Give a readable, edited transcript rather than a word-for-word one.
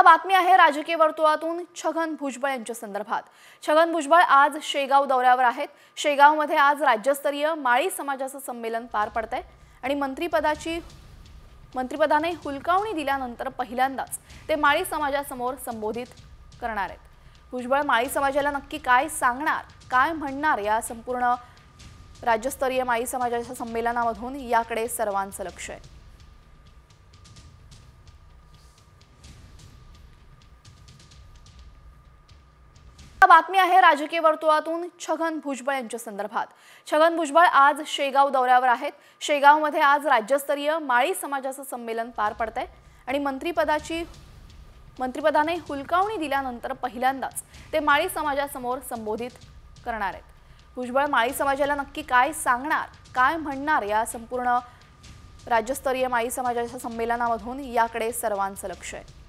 बातमी आहे राजकीय वर्तुळातून छगन भुजबळ यांच्या संदर्भात। छगन भुजबळ आज शेगाव दौऱ्यावर आहेत। शेगावमध्ये आज राज्यस्तरीय माळी समाजाचं संमेलन पार पडतंय आणि मंत्रिपदाने हुलकावणी दिल्यानंतर पहिल्यांदाच ते माळी समाजासमोर संबोधित करणार आहेत। भुजबळ माळी समाजाला नक्की काय सांगणार, काय म्हणणार या संपूर्ण राज्यस्तरीय माळी समाजाच्या संमेलनामधून याकडे सर्वांचं लक्ष आहे। बातमी आहे राजकीय वर्तुळातून छगन भुजबळ यांच्या संदर्भात। छगन भुजबळ आज शेगाव दौऱ्यावर आहेत। शेगावमध्ये आज राज्यस्तरीय माळी समाजाचं संमेलन पार पडतंय आणि मंत्रिपदाने हुलकावणी दिल्यानंतर पहिल्यांदाच ते माळी समाजासमोर संबोधित करणार आहेत। भुजबळ माळी समाजाला नक्की काय सांगणार, काय म्हणणार या संपूर्ण राज्यस्तरीय माळी समाजाच्या संमेलनामधून याकडे सर्वांचं लक्ष आहे।